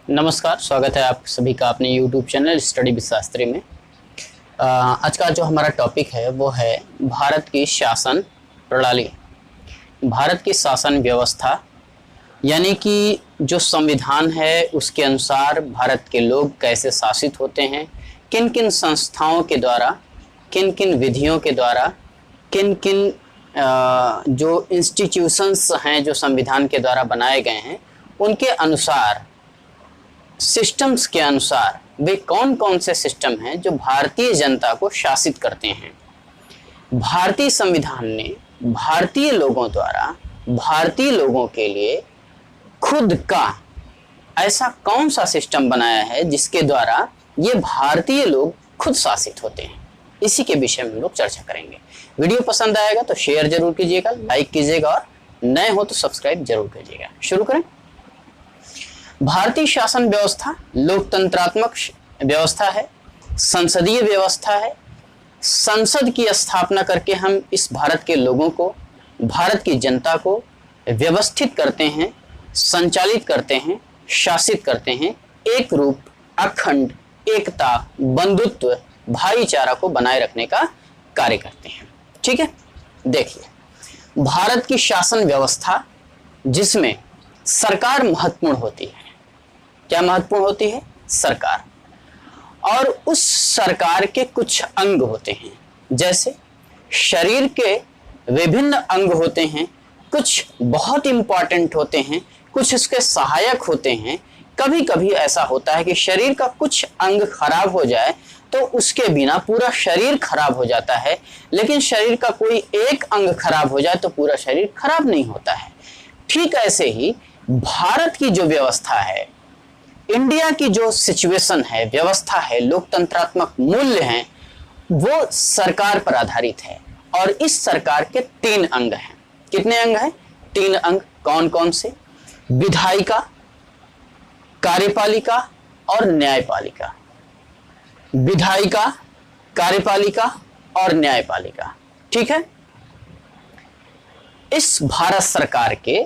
नमस्कार, स्वागत है आप सभी का अपने YouTube channel study with Shastri में। आज का जो हमारा टॉपिक है वो है भारत की शासन प्रणाली, भारत की शासन व्यवस्था, यानी कि जो संविधान है उसके अनुसार भारत के लोग कैसे शासित होते हैं, किन किन संस्थाओं के द्वारा, किन किन विधियों के द्वारा, किन किन जो इंस्टीट्यूशंस हैं जो संविधान के द्वारा बनाए गए हैं उनके अनुसार, सिस्टम्स के अनुसार वे कौन कौन से सिस्टम हैं जो भारतीय जनता को शासित करते हैं। भारतीय संविधान ने भारतीय लोगों द्वारा भारतीय लोगों के लिए खुद का ऐसा कौन सा सिस्टम बनाया है जिसके द्वारा ये भारतीय लोग खुद शासित होते हैं, इसी के विषय में हम लोग चर्चा करेंगे। वीडियो पसंद आएगा तो शेयर जरूर कीजिएगा, लाइक कीजिएगा और नए हो तो सब्सक्राइब जरूर कीजिएगा। शुरू करें। भारतीय शासन व्यवस्था लोकतंत्रात्मक व्यवस्था है, संसदीय व्यवस्था है। संसद की स्थापना करके हम इस भारत के लोगों को, भारत की जनता को व्यवस्थित करते हैं, संचालित करते हैं, शासित करते हैं। एक रूप, अखंड, एकता, बंधुत्व, भाईचारा को बनाए रखने का कार्य करते हैं। ठीक है, देखिए भारत की शासन व्यवस्था जिसमें सरकार महत्वपूर्ण होती है। क्या महत्वपूर्ण होती है? सरकार। और उस सरकार के कुछ अंग होते हैं, जैसे शरीर के विभिन्न अंग होते हैं, कुछ बहुत इंपॉर्टेंट होते हैं, कुछ उसके सहायक होते हैं। कभी कभी ऐसा होता है कि शरीर का कुछ अंग खराब हो जाए तो उसके बिना पूरा शरीर खराब हो जाता है, लेकिन शरीर का कोई एक अंग खराब हो जाए तो पूरा शरीर खराब नहीं होता है। ठीक ऐसे ही भारत की जो व्यवस्था है, इंडिया की जो सिचुएशन है, व्यवस्था है, लोकतंत्रात्मक मूल्य हैं, वो सरकार पर आधारित है। और इस सरकार के 3 अंग हैं। कितने अंग हैं? 3 अंग। कौन कौन से? विधायिका, कार्यपालिका और न्यायपालिका। विधायिका, कार्यपालिका और न्यायपालिका। ठीक है, इस भारत सरकार के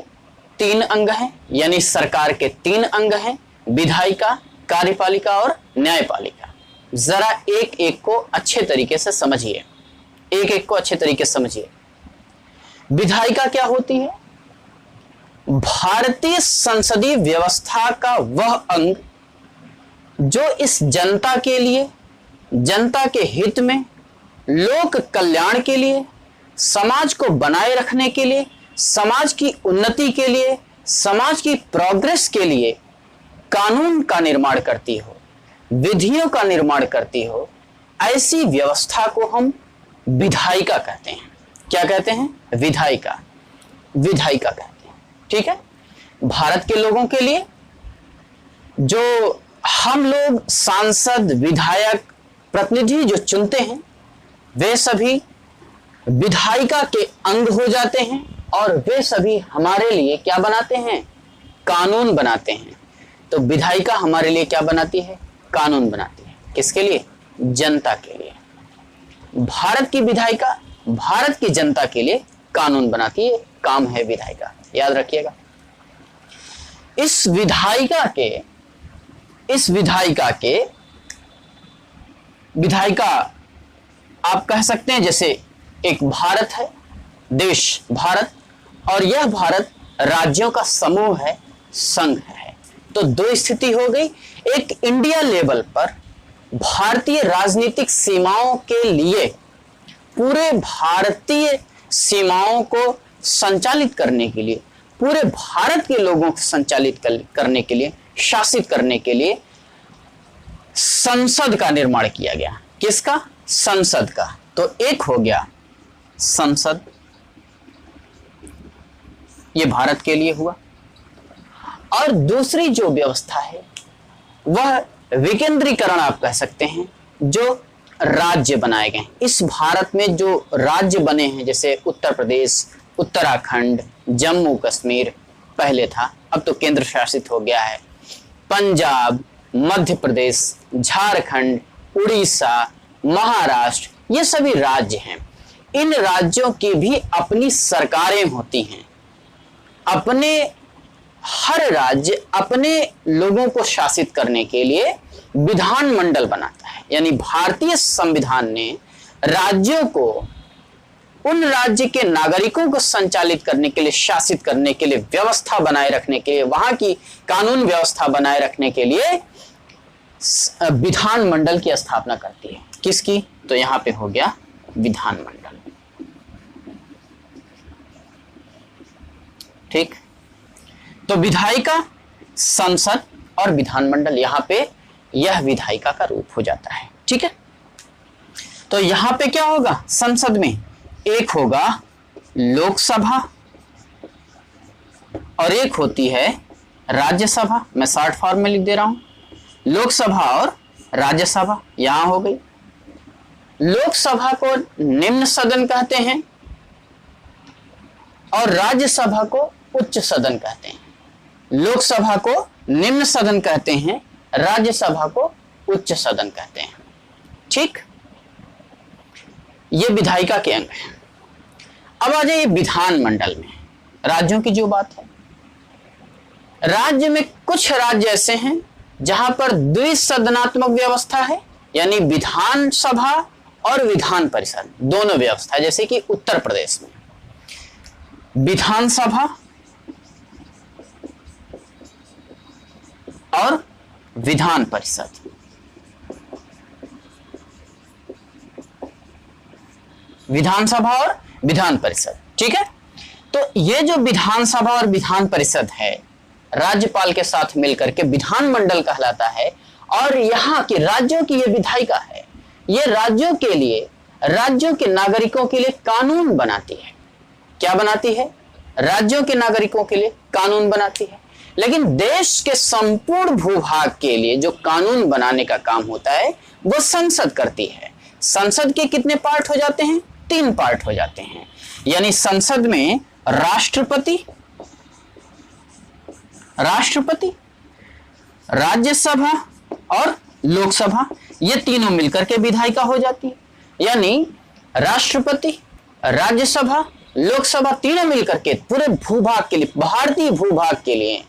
3 अंग हैं, यानी सरकार के 3 अंग हैं, विधायिका, कार्यपालिका और न्यायपालिका। जरा एक एक को अच्छे तरीके से समझिए, एक एक को अच्छे तरीके से समझिए। विधायिका क्या होती है? भारतीय संसदीय व्यवस्था का वह अंग जो इस जनता के लिए, जनता के हित में, लोक कल्याण के लिए, समाज को बनाए रखने के लिए, समाज की उन्नति के लिए, समाज की प्रोग्रेस के लिए कानून का निर्माण करती हो, विधियों का निर्माण करती हो, ऐसी व्यवस्था को हम विधायिका कहते हैं। क्या कहते हैं? विधायिका, विधायिका कहते हैं। ठीक है, भारत के लोगों के लिए जो हम लोग सांसद, विधायक, प्रतिनिधि जो चुनते हैं, वे सभी विधायिका के अंग हो जाते हैं और वे सभी हमारे लिए क्या बनाते हैं? कानून बनाते हैं। तो विधायिका हमारे लिए क्या बनाती है? कानून बनाती है। किसके लिए? जनता के लिए। भारत की विधायिका भारत की जनता के लिए कानून बनाती है, काम है विधायिका, याद रखिएगा। इस विधायिका आप कह सकते हैं जैसे एक भारत है, देश भारत, और यह भारत राज्यों का समूह है, संघ है। तो 2 स्थिति हो गई। एक इंडिया लेवल पर भारतीय राजनीतिक सीमाओं के लिए, पूरे भारतीय सीमाओं को संचालित करने के लिए, पूरे भारत के लोगों को संचालित करने के लिए, शासित करने के लिए संसद का निर्माण किया गया। किसका? संसद का। तो एक हो गया संसद, ये भारत के लिए हुआ। और दूसरी जो व्यवस्था है वह विकेंद्रीकरण आप कह सकते हैं, जो राज्य बनाए गए। इस भारत में जो राज्य बने हैं, जैसे उत्तर प्रदेश, उत्तराखंड, जम्मू कश्मीर पहले था, अब तो केंद्र शासित हो गया है, पंजाब, मध्य प्रदेश, झारखंड, उड़ीसा, महाराष्ट्र, ये सभी राज्य हैं। इन राज्यों की भी अपनी सरकारें होती हैं, अपने हर राज्य अपने लोगों को शासित करने के लिए विधानमंडल बनाता है। यानी भारतीय संविधान ने राज्यों को, उन राज्य के नागरिकों को संचालित करने के लिए, शासित करने के लिए, व्यवस्था बनाए रखने के लिए, वहां की कानून व्यवस्था बनाए रखने के लिए विधानमंडल की स्थापना करती है। किसकी? तो यहां पे हो गया विधानमंडल। ठीक, तो विधायिका, संसद और विधानमंडल, यहां पे यह विधायिका का रूप हो जाता है। ठीक है, तो यहां पे क्या होगा? संसद में एक होगा लोकसभा और एक होती है राज्यसभा। मैं शॉर्ट फॉर्म में लिख दे रहा हूं, लोकसभा और राज्यसभा। यहां हो गई। लोकसभा को निम्न सदन कहते हैं और राज्यसभा को उच्च सदन कहते हैं। लोकसभा को निम्न सदन कहते हैं, राज्यसभा को उच्च सदन कहते हैं। ठीक, ये विधायिका के अंग हैं। अब आ जाइए विधानमंडल में, राज्यों की जो बात है। राज्य में कुछ राज्य ऐसे हैं जहां पर द्विसदनात्मक व्यवस्था है, यानी विधानसभा और विधान परिषद दोनों व्यवस्था। जैसे कि उत्तर प्रदेश में विधानसभा और विधान परिषद। विधानसभा और विधान परिषद। ठीक है, तो ये जो विधानसभा और विधान परिषद है, राज्यपाल के साथ मिलकर के विधानमंडल कहलाता है। और यहाँ की राज्यों की ये विधायिका है, ये राज्यों के लिए, राज्यों के नागरिकों के लिए कानून बनाती है। क्या बनाती है? राज्यों के नागरिकों के लिए कानून बनाती है। लेकिन देश के संपूर्ण भूभाग के लिए जो कानून बनाने का काम होता है वो संसद करती है। संसद के कितने पार्ट हो जाते हैं? 3 पार्ट हो जाते हैं। यानी संसद में राष्ट्रपति, राज्यसभा और लोकसभा, ये तीनों मिलकर के विधायिका हो जाती है। यानी राष्ट्रपति, राज्यसभा, लोकसभा तीनों मिलकर के पूरे भूभाग के लिए, भारतीय भूभाग के लिए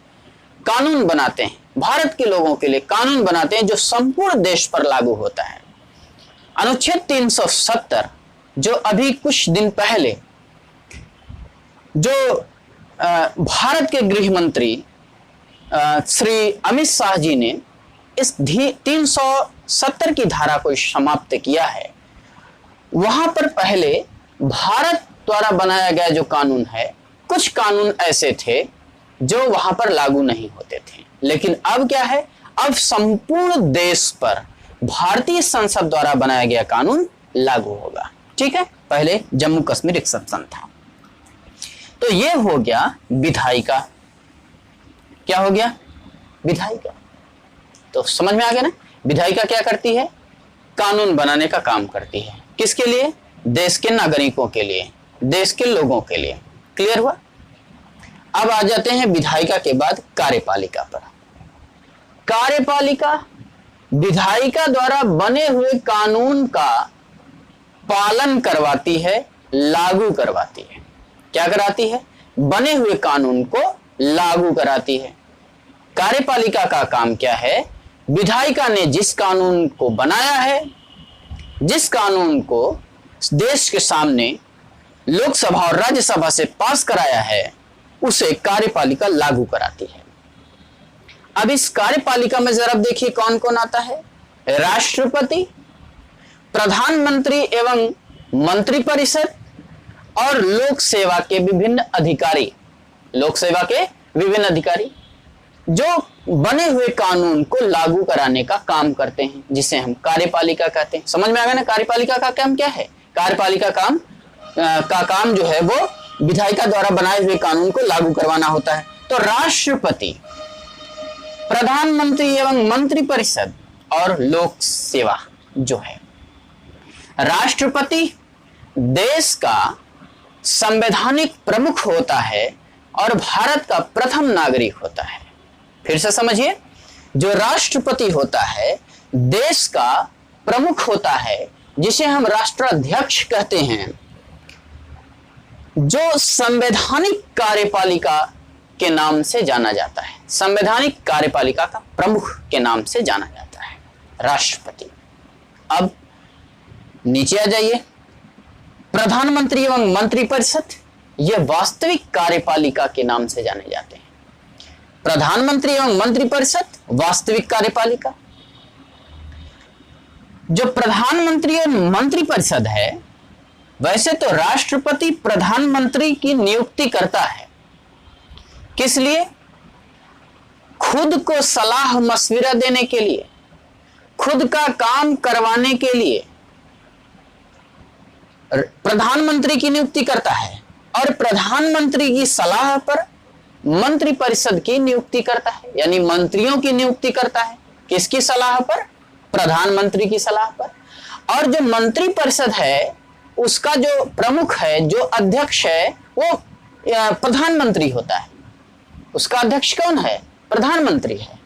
कानून बनाते हैं। भारत के लोगों के लिए कानून बनाते हैं जो संपूर्ण देश पर लागू होता है। अनुच्छेद 370 जो अभी कुछ दिन पहले जो भारत के गृह मंत्री श्री अमित शाह जी ने इस 370 की धारा को समाप्त किया है, वहां पर पहले भारत द्वारा बनाया गया जो कानून है, कुछ कानून ऐसे थे जो वहां पर लागू नहीं होते थे। लेकिन अब क्या है? अब संपूर्ण देश पर भारतीय संसद द्वारा बनाया गया कानून लागू होगा। ठीक है, पहले जम्मू कश्मीर एक्सेप्शन था। तो ये हो गया विधायिका। क्या हो गया? विधायिका। तो समझ में आ गया ना? विधायिका क्या करती है? कानून बनाने का काम करती है। किसके लिए? देश के नागरिकों के लिए, देश के लोगों के लिए। क्लियर हुआ? अब आ जाते हैं विधायिका के बाद कार्यपालिका पर। कार्यपालिका विधायिका द्वारा बने हुए कानून का पालन करवाती है, लागू करवाती है। क्या कराती है? बने हुए कानून को लागू कराती है। कार्यपालिका का काम क्या है? विधायिका ने जिस कानून को बनाया है, जिस कानून को देश के सामने लोकसभा और राज्यसभा से पास कराया है, उसे कार्यपालिका लागू कराती है। अब इस कार्यपालिका में जरा देखिए कौन कौन आता है। राष्ट्रपति, प्रधानमंत्री एवं मंत्रिपरिषद और लोक सेवा के विभिन्न अधिकारी। लोक सेवा के विभिन्न अधिकारी जो बने हुए कानून को लागू कराने का काम करते हैं, जिसे हम कार्यपालिका कहते हैं। समझ में आ गया ना? कार्यपालिका का काम क्या है? कार्यपालिका का काम जो है वो विधायिका द्वारा बनाए हुए कानून को लागू करवाना होता है। तो राष्ट्रपति, प्रधानमंत्री एवं मंत्रिपरिषद और लोक सेवा जो है, राष्ट्रपति देश का संवैधानिक प्रमुख होता है और भारत का प्रथम नागरिक होता है। फिर से समझिए, जो राष्ट्रपति होता है देश का प्रमुख होता है, जिसे हम राष्ट्राध्यक्ष कहते हैं, जो संवैधानिक कार्यपालिका के नाम से जाना जाता है, संवैधानिक कार्यपालिका का प्रमुख के नाम से जाना जाता है राष्ट्रपति। अब नीचे आ जाइए, प्रधानमंत्री एवं मंत्रिपरिषद ये वास्तविक कार्यपालिका के नाम से जाने जाते हैं। प्रधानमंत्री एवं मंत्रिपरिषद वास्तविक कार्यपालिका। जो प्रधानमंत्री और मंत्रिपरिषद है, वैसे तो राष्ट्रपति प्रधानमंत्री की नियुक्ति करता है, किस लिए? खुद को सलाह मशविरा देने के लिए, खुद का काम करवाने के लिए प्रधानमंत्री की नियुक्ति करता है, और प्रधानमंत्री की सलाह पर मंत्रिपरिषद की नियुक्ति करता है, यानी मंत्रियों की नियुक्ति करता है। किसकी सलाह पर? प्रधानमंत्री की सलाह पर। और जो मंत्रिपरिषद है उसका जो प्रमुख है, जो अध्यक्ष है, वो प्रधानमंत्री होता है। उसका अध्यक्ष कौन है? प्रधानमंत्री है।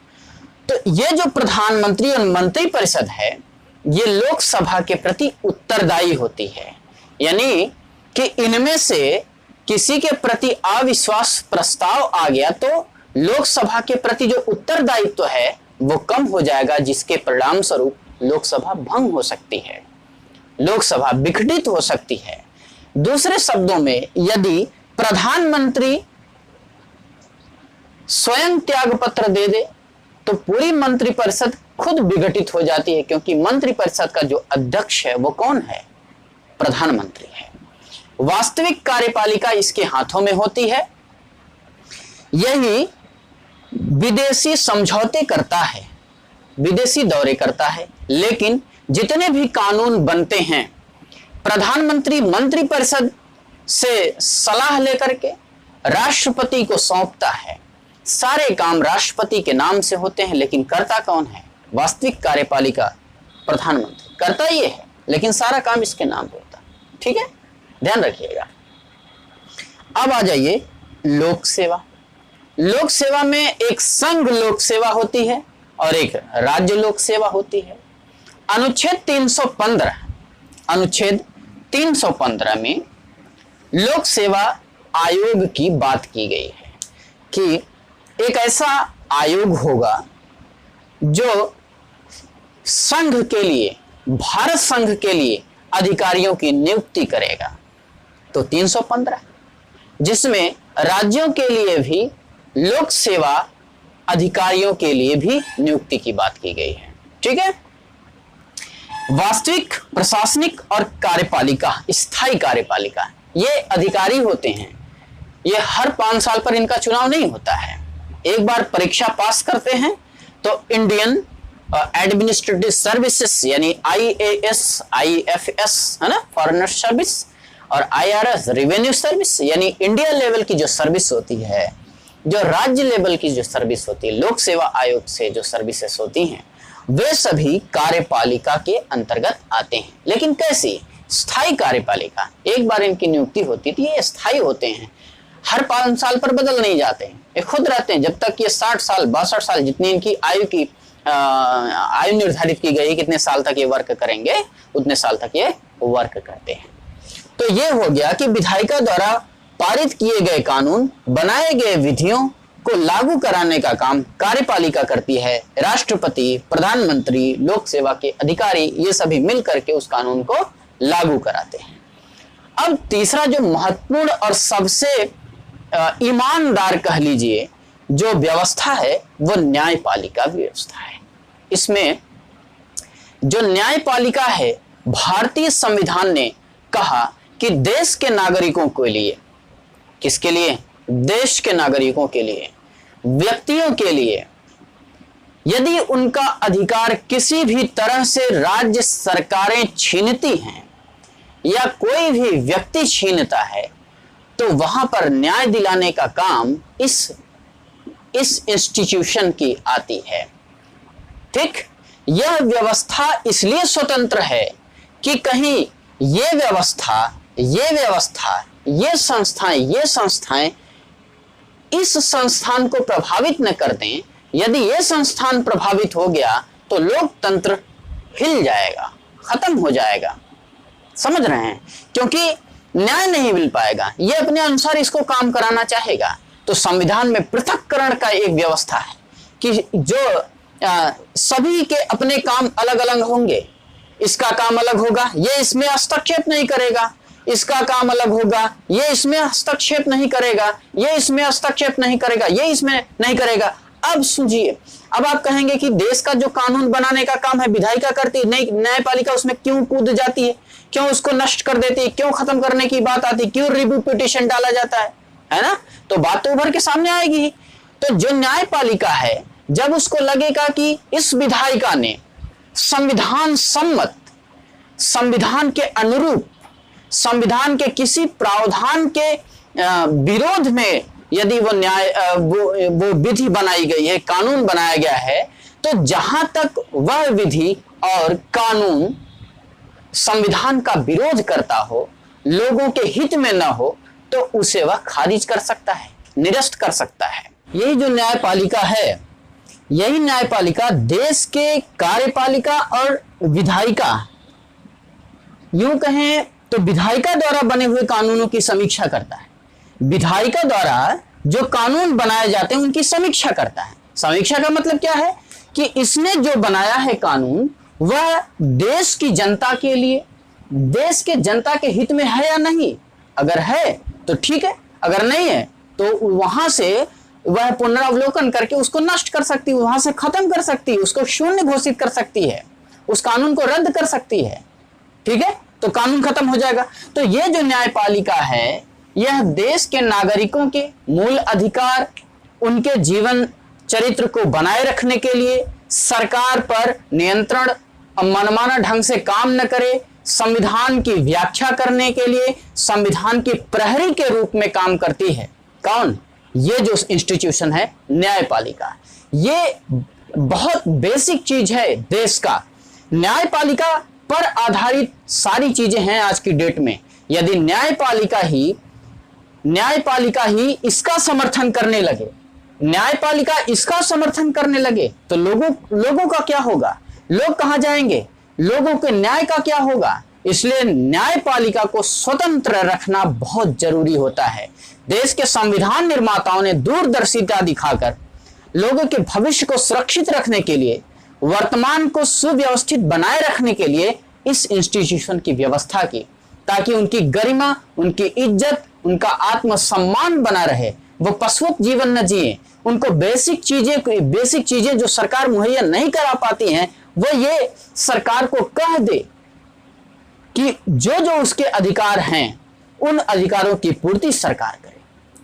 तो ये जो प्रधानमंत्री और मंत्रिपरिषद है, ये लोकसभा के प्रति उत्तरदायी होती है, यानी कि इनमें से किसी के प्रति अविश्वास प्रस्ताव आ गया तो लोकसभा के प्रति जो उत्तरदायित्व है वो कम हो जाएगा, जिसके परिणाम स्वरूप लोकसभा भंग हो सकती है, लोकसभा विघटित हो सकती है। दूसरे शब्दों में, यदि प्रधानमंत्री स्वयं त्याग पत्र दे दे तो पूरी मंत्रिपरिषद खुद विघटित हो जाती है, क्योंकि मंत्रिपरिषद का जो अध्यक्ष है वो कौन है? प्रधानमंत्री है। वास्तविक कार्यपालिका इसके हाथों में होती है। यही विदेशी समझौते करता है, विदेशी दौरे करता है, लेकिन जितने भी कानून बनते हैं प्रधानमंत्री मंत्रिपरिषद से सलाह लेकर के राष्ट्रपति को सौंपता है। सारे काम राष्ट्रपति के नाम से होते हैं, लेकिन करता कौन है? वास्तविक कार्यपालिका प्रधानमंत्री करता ये है, लेकिन सारा काम इसके नाम पे होता है। ठीक है, ध्यान रखिएगा। अब आ जाइए लोक सेवा। लोक सेवा में एक संघ लोक सेवा होती है और एक राज्य लोक सेवा होती है। अनुच्छेद 315 में लोक सेवा आयोग की बात की गई है कि एक ऐसा आयोग होगा जो संघ के लिए, भारत संघ के लिए अधिकारियों की नियुक्ति करेगा। तो 315, जिसमें राज्यों के लिए भी लोक सेवा अधिकारियों के लिए भी नियुक्ति की बात की गई है। ठीक है। वास्तविक प्रशासनिक और कार्यपालिका, स्थायी कार्यपालिका, ये अधिकारी होते हैं। ये हर 5 साल पर इनका चुनाव नहीं होता है। एक बार परीक्षा पास करते हैं तो इंडियन एडमिनिस्ट्रेटिव सर्विसेज यानी IAS, IFS है ना, फॉरेनर सर्विस, और IRS रेवेन्यू सर्विस, यानी इंडिया लेवल की जो सर्विस होती है, जो राज्य लेवल की जो सर्विस होती है, लोक सेवा आयोग से जो सर्विसेज होती हैं, वे सभी कार्यपालिका के अंतर्गत आते हैं। लेकिन कैसी? स्थायी कार्यपालिका। एक बार इनकी नियुक्ति होती थी, ये स्थायी होते हैं, हर 5 साल पर बदल नहीं जाते हैं, ये खुद रहते हैं। जब तक ये 60 साल 62 साल जितनी इनकी आयु निर्धारित की गई, कितने साल तक ये वर्क करेंगे, उतने साल तक ये वर्क करते हैं। तो ये हो गया कि विधायिका द्वारा पारित किए गए कानून, बनाए गए विधियों को लागू कराने का काम कार्यपालिका करती है। राष्ट्रपति, प्रधानमंत्री, लोक सेवा के अधिकारी, ये सभी मिलकर के उस कानून को लागू कराते हैं। अब तीसरा जो महत्वपूर्ण और सबसे ईमानदार कह लीजिए जो व्यवस्था है, वो न्यायपालिका व्यवस्था है। इसमें जो न्यायपालिका है, भारतीय संविधान ने कहा कि देश के नागरिकों के लिए, किसके लिए? देश के नागरिकों के लिए, व्यक्तियों के लिए, यदि उनका अधिकार किसी भी तरह से राज्य सरकारें छीनती हैं या कोई भी व्यक्ति छीनता है, तो वहां पर न्याय दिलाने का काम इस इंस्टीट्यूशन की आती है। ठीक, यह व्यवस्था इसलिए स्वतंत्र है कि कहीं ये संस्थाएं इस संस्थान को प्रभावित न कर दें। यदि ये संस्थान प्रभावित हो गया तो लोकतंत्र हिल जाएगा, खत्म हो जाएगा। समझ रहे हैं? क्योंकि न्याय नहीं मिल पाएगा, ये अपने अनुसार इसको काम कराना चाहेगा, तो तो संविधान में पृथक्करण का एक व्यवस्था है कि जो सभी के अपने काम अलग अलग होंगे, इसका काम अलग होगा, ये इसमें हस्तक्षेप नहीं करेगा, इसका काम अलग होगा, ये इसमें हस्तक्षेप नहीं करेगा, ये इसमें हस्तक्षेप नहीं करेगा, ये इसमें नहीं करेगा। अब सुनिए, अब आप कहेंगे कि देश का जो कानून बनाने का काम है विधायिका करती है, नहीं न्यायपालिका उसमें क्यों कूद जाती है, क्यों उसको नष्ट कर देती है, क्यों खत्म करने की बात आती है, क्यों रिव्यू पिटीशन डाला जाता है ना? तो बात तो उभर के सामने आएगी। तो जो न्यायपालिका है, जब उसको लगेगा कि इस विधायिका ने संविधान सम्मत, संविधान के अनुरूप, संविधान के किसी प्रावधान के विरोध में यदि वो विधि बनाई गई है, कानून बनाया गया है, तो जहां तक वह विधि और कानून संविधान का विरोध करता हो, लोगों के हित में न हो, तो उसे वह खारिज कर सकता है, निरस्त कर सकता है। यही जो न्यायपालिका है, यही न्यायपालिका देश के कार्यपालिका और विधायिका, यूं कहें तो विधायिका द्वारा बने हुए कानूनों की समीक्षा करता है। विधायिका द्वारा जो कानून बनाए जाते हैं उनकी समीक्षा करता है। समीक्षा का मतलब क्या है कि इसने जो बनाया है कानून, वह देश की जनता के लिए, देश के जनता के हित में है या नहीं। अगर है तो ठीक है, अगर नहीं है तो वहां से वह पुनरावलोकन करके उसको नष्ट कर सकती है, वहां से खत्म कर सकती है, उसको शून्य घोषित कर सकती है, उस कानून को रद्द कर सकती है। ठीक है, तो कानून खत्म हो जाएगा। तो यह जो न्यायपालिका है, यह देश के नागरिकों के मूल अधिकार, उनके जीवन चरित्र को बनाए रखने के लिए सरकार पर नियंत्रण, मनमाना ढंग से काम न करे, संविधान की व्याख्या करने के लिए संविधान की प्रहरी के रूप में काम करती है। कौन? ये जो इंस्टीट्यूशन है न्यायपालिका। ये बहुत बेसिक चीज है देश का। न्यायपालिका पर आधारित सारी चीजें हैं आज की डेट में। यदि न्यायपालिका ही इसका समर्थन करने लगे, न्यायपालिका इसका समर्थन करने लगे, तो लोगों का क्या होगा? लोग कहां जाएंगे? लोगों के न्याय का क्या होगा? इसलिए न्यायपालिका को स्वतंत्र रखना बहुत जरूरी होता है। देश के संविधान निर्माताओं ने दूरदर्शिता दिखाकर लोगों के भविष्य को सुरक्षित रखने के लिए, वर्तमान को सुव्यवस्थित बनाए रखने के लिए इस इंस्टीट्यूशन की व्यवस्था की, ताकि उनकी गरिमा, उनकी इज्जत, उनका आत्मसम्मान बना रहे, वो पशुवत जीवन न जिए। उनको बेसिक चीजें जो सरकार मुहैया नहीं करा पाती हैं, वो ये सरकार को कह दे कि जो उसके अधिकार हैं, उन अधिकारों की पूर्ति सरकार करे।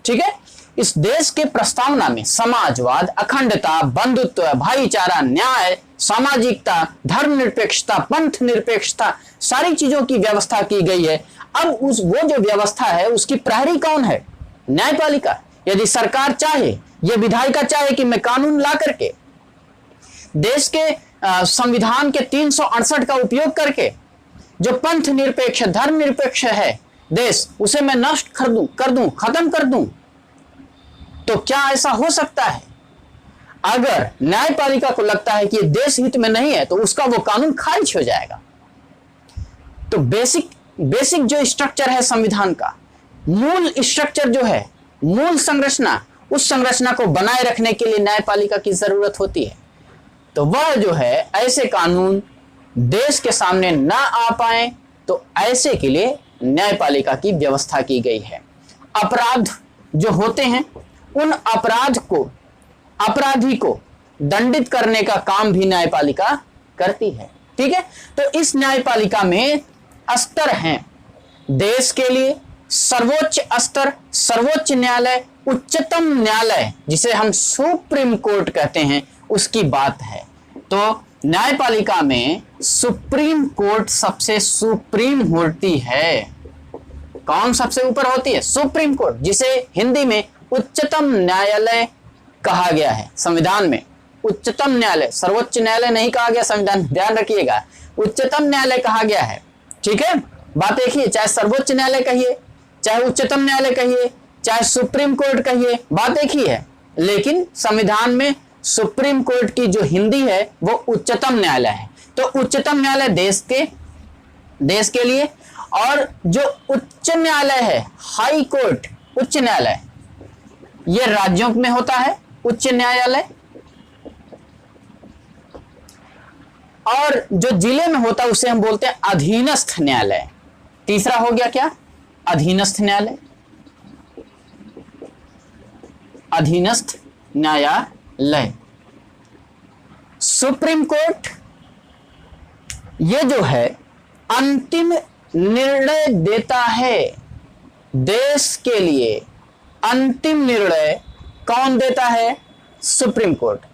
ठीक है, इस देश के प्रस्तावना में समाजवाद, अखंडता, बंधुत्व, भाईचारा, न्याय, सामाजिकता, धर्मनिरपेक्षता, पंथ निरपेक्षता, सारी चीजों की व्यवस्था की गई है। अब वो जो व्यवस्था है, उसकी प्रहरी कौन है? न्यायपालिका। यदि सरकार चाहे, ये विधायिका चाहे कि मैं कानून ला करके देश के संविधान के 368 का उपयोग करके जो पंथ निरपेक्ष, धर्म निरपेक्ष है देश, उसे मैं नष्ट कर दूं, खत्म कर दूं, तो क्या ऐसा हो सकता है? अगर न्यायपालिका को लगता है कि देश हित में नहीं है, तो उसका वो कानून खारिज हो जाएगा। तो बेसिक जो स्ट्रक्चर है संविधान का, मूल स्ट्रक्चर जो है, मूल संरचना, उस संरचना को बनाए रखने के लिए न्यायपालिका की जरूरत होती है। तो वह जो है, ऐसे कानून देश के सामने ना आ पाए, तो ऐसे के लिए न्यायपालिका की व्यवस्था की गई है। अपराध जो होते हैं, उन अपराधी को दंडित करने का काम भी न्यायपालिका करती है। ठीक है, तो इस न्यायपालिका में स्तर हैं। देश के लिए सर्वोच्च स्तर, सर्वोच्च न्यायालय, उच्चतम न्यायालय, जिसे हम सुप्रीम कोर्ट कहते हैं, उसकी बात है। तो न्यायपालिका में सुप्रीम कोर्ट सबसे सुप्रीम होती है। कौन सबसे ऊपर होती है? सुप्रीम कोर्ट, जिसे हिंदी में उच्चतम न्यायालय कहा गया है। संविधान में उच्चतम न्यायालय, सर्वोच्च न्यायालय नहीं कहा गया संविधान, ध्यान रखिएगा, उच्चतम न्यायालय कहा गया है। ठीक है, बात एक ही, चाहे सर्वोच्च न्यायालय कहिए, चाहे उच्चतम न्यायालय कहिए, चाहे सुप्रीम कोर्ट कहिए, बात एक ही है। लेकिन संविधान में सुप्रीम कोर्ट की जो हिंदी है वो उच्चतम न्यायालय है। तो उच्चतम न्यायालय देश के लिए, और जो उच्च न्यायालय है, हाई कोर्ट, उच्च न्यायालय, ये राज्यों में होता है उच्च न्यायालय, और जो जिले में होता है उसे हम बोलते हैं अधीनस्थ न्यायालय। तीसरा हो गया क्या? अधीनस्थ न्यायालय। अधीनस्थ न्यायालय। सुप्रीम कोर्ट ये जो है अंतिम निर्णय देता है देश के लिए। अंतिम निर्णय कौन देता है? Supreme court.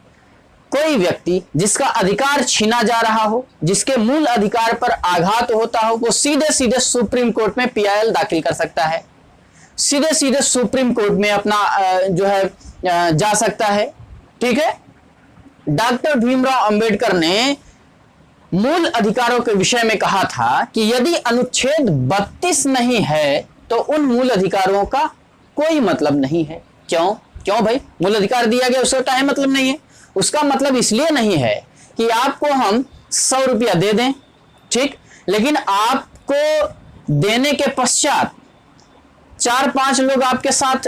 कोई व्यक्ति जिसका अधिकार छीना जा रहा हो, जिसके मूल अधिकार पर आघात होता हो, वो सीधे सीधे सुप्रीम कोर्ट में पीआईएल दाखिल कर सकता है, सीधे सीधे सुप्रीम कोर्ट में अपना जो है जा सकता है। ठीक है। डॉक्टर भीमराव अंबेडकर ने मूल अधिकारों के विषय में कहा था कि यदि अनुच्छेद 32 नहीं है तो उन मूल अधिकारों का कोई मतलब नहीं है। क्यों भाई? मूल अधिकार दिया गया उसका काहे मतलब नहीं है? उसका मतलब इसलिए नहीं है कि आपको हम 100 रुपया दे दें, ठीक, लेकिन आपको देने के पश्चात 4-5 लोग आपके साथ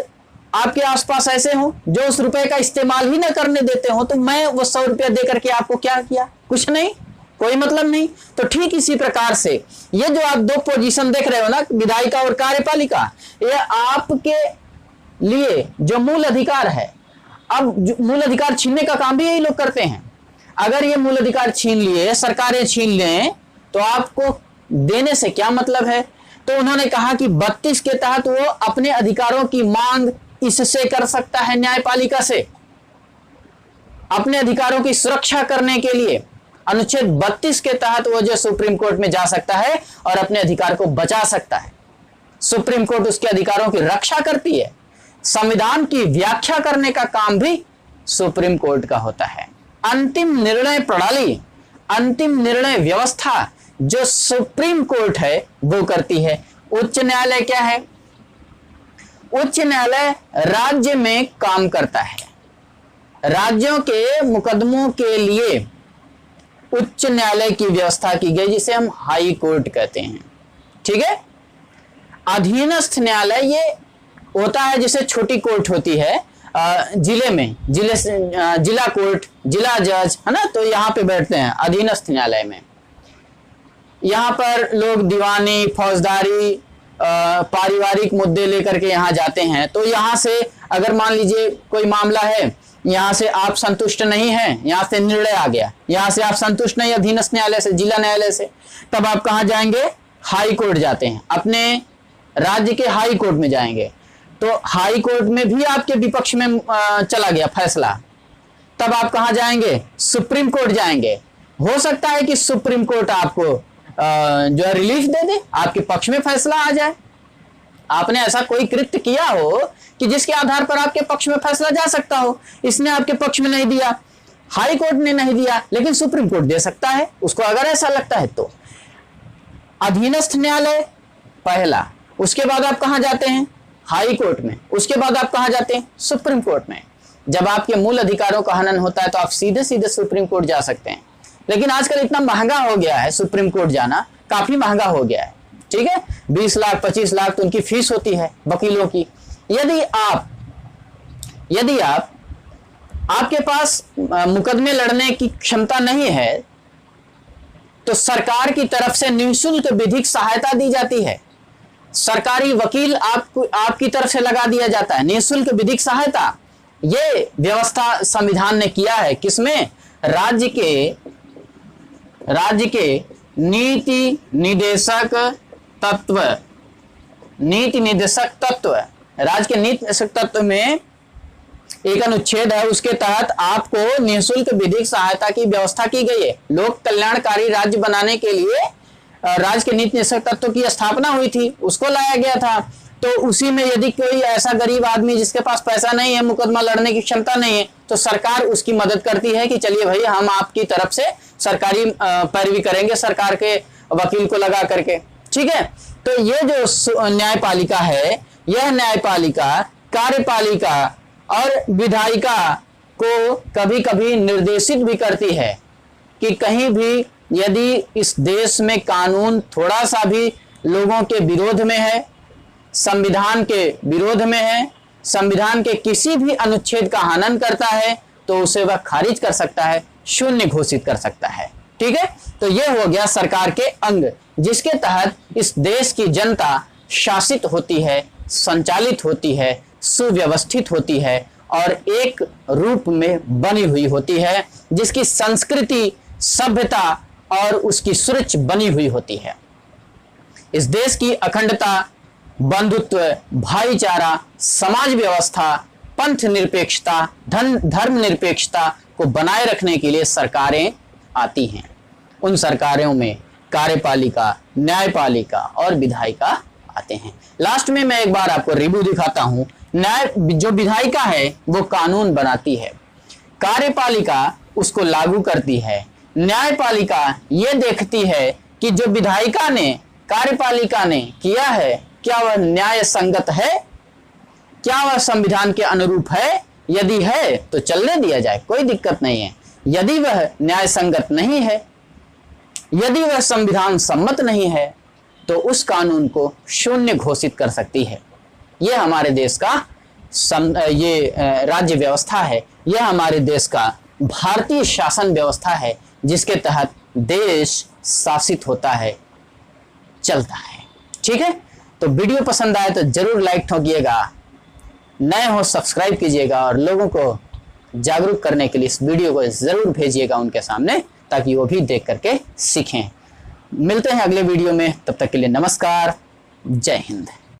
आपके आसपास ऐसे हो जो उस रुपए का इस्तेमाल ही ना करने देते हो, तो मैं वो 100 रुपया दे करके आपको क्या किया? कुछ नहीं, कोई मतलब नहीं। तो ठीक इसी प्रकार से ये जो आप दो पोजीशन देख रहे हो ना, विधायिका और कार्यपालिका, ये आपके लिए जो मूल अधिकार है, अब मूल अधिकार छीनने का काम भी यही लोग करते हैं। अगर ये मूल अधिकार छीन लिए, सरकारें छीन लें, तो आपको देने से क्या मतलब है? तो उन्होंने कहा कि 32 के तहत वो अपने अधिकारों की मांग इससे कर सकता है, न्यायपालिका से, अपने अधिकारों की सुरक्षा करने के लिए अनुच्छेद 32 के तहत वो जो सुप्रीम कोर्ट में जा सकता है और अपने अधिकार को बचा सकता है। सुप्रीम कोर्ट उसके अधिकारों की रक्षा करती है। संविधान की व्याख्या करने का काम भी सुप्रीम कोर्ट का होता है। अंतिम निर्णय प्रणाली, अंतिम निर्णय व्यवस्था जो सुप्रीम कोर्ट है वो करती है। उच्च न्यायालय क्या है? उच्च न्यायालय राज्य में काम करता है। राज्यों के मुकदमों के लिए उच्च न्यायालय की व्यवस्था की गई, जिसे हम हाई कोर्ट कहते हैं। ठीक है। अधीनस्थ न्यायालय ये होता है जैसे छोटी कोर्ट होती है जिले में, जिला कोर्ट, जिला जज, है ना, तो यहाँ पे बैठते हैं अधीनस्थ न्यायालय में। यहाँ पर लोग दीवानी, फौजदारी, पारिवारिक मुद्दे लेकर के यहाँ जाते हैं। तो यहाँ से अगर मान लीजिए कोई मामला है, यहाँ से आप संतुष्ट नहीं हैं, यहाँ से निर्णय आ गया, यहाँ से आप संतुष्ट नहीं अधीनस्थ न्यायालय से, जिला न्यायालय से, तब आप कहाँ जाएंगे? हाई कोर्ट जाते हैं, अपने राज्य के हाई कोर्ट में जाएंगे। तो हाई कोर्ट में भी आपके विपक्ष में चला गया फैसला, तब आप कहाँ जाएंगे? सुप्रीम कोर्ट जाएंगे। हो सकता है कि सुप्रीम कोर्ट आपको जो है रिलीफ दे दे, आपके पक्ष में फैसला आ जाए। आपने ऐसा कोई कृत्य किया हो कि जिसके आधार पर आपके पक्ष में फैसला जा सकता हो, इसने आपके पक्ष में नहीं दिया, हाई कोर्ट ने नहीं दिया, लेकिन सुप्रीम कोर्ट दे सकता है उसको अगर ऐसा लगता है तो। अधीनस्थ न्यायालय पहला, उसके बाद आप कहां जाते हैं? हाई कोर्ट में। उसके बाद आप कहां जाते हैं? सुप्रीम कोर्ट में। जब आपके मूल अधिकारों का हनन होता है तो आप सीधे सीधे सुप्रीम कोर्ट जा सकते हैं। लेकिन आजकल इतना महंगा हो गया है, सुप्रीम कोर्ट जाना काफी महंगा हो गया है। ठीक है। 20 लाख 25 लाख तो उनकी फीस होती है वकीलों की। यदि आप आपके पास मुकदमे लड़ने की क्षमता नहीं है तो सरकार की तरफ से निःशुल्क विधिक सहायता दी जाती है। सरकारी वकील आपकी तरफ से लगा दिया जाता है, निःशुल्क विधिक सहायता। ये व्यवस्था संविधान ने किया है किसमें? राज्य के नीति निर्देशक तत्व, राज्य के नीति निर्देशक तत्व में एक अनुच्छेद है, उसके तहत आपको निःशुल्क विधिक सहायता की व्यवस्था की गई है। लोक कल्याणकारी राज्य बनाने के लिए राज्य के नीति निर्देशक तत्व की स्थापना हुई थी, उसको लाया गया था। तो उसी में यदि कोई ऐसा गरीब आदमी जिसके पास पैसा नहीं है, मुकदमा लड़ने की क्षमता नहीं है, तो सरकार उसकी मदद करती है कि चलिए भाई हम आपकी तरफ से सरकारी पैरवी करेंगे सरकार के वकील को लगा करके। ठीक है। तो ये जो न्यायपालिका है, यह न्यायपालिका कार्यपालिका और विधायिका को कभी कभी निर्देशित भी करती है कि कहीं भी यदि इस देश में कानून थोड़ा सा भी लोगों के विरोध में है, संविधान के विरोध में है, संविधान के किसी भी अनुच्छेद का हनन करता है तो उसे वह खारिज कर सकता है, शून्य घोषित कर सकता है। ठीक है, तो यह हो गया सरकार के अंग, जिसके तहत इस देश की जनता शासित होती है, संचालित होती है, सुव्यवस्थित होती है और एक रूप में बनी हुई होती है, जिसकी संस्कृति, सभ्यता और उसकी सूरज बनी हुई होती है। इस देश की अखंडता, बंधुत्व, भाईचारा, समाज व्यवस्था, पंथ निरपेक्षता, धर्म निरपेक्षता को बनाए रखने के लिए सरकारें आती हैं। उन सरकारों में कार्यपालिका, न्यायपालिका और विधायिका आते हैं। लास्ट में मैं एक बार आपको रिव्यू दिखाता हूं। जो विधायिका है वो कानून बनाती है, कार्यपालिका उसको लागू करती है, न्यायपालिका ये देखती है कि जो विधायिका ने, कार्यपालिका ने किया है क्या वह न्याय संगत है, क्या वह संविधान के अनुरूप है। यदि है तो चलने दिया जाए, कोई दिक्कत नहीं है। यदि वह न्याय संगत नहीं है, यदि वह संविधान सम्मत नहीं है, तो उस कानून को शून्य घोषित कर सकती है। यह हमारे देश का राज्य व्यवस्था है, यह हमारे देश का भारतीय शासन व्यवस्था है, जिसके तहत देश शासित होता है, चलता है। ठीक है, तो वीडियो पसंद आए तो जरूर लाइक ठोकिएगा, नए हो सब्सक्राइब कीजिएगा और लोगों को जागरूक करने के लिए इस वीडियो को जरूर भेजिएगा उनके सामने, ताकि वो भी देख करके सीखें। मिलते हैं अगले वीडियो में, तब तक के लिए नमस्कार, जय हिंद।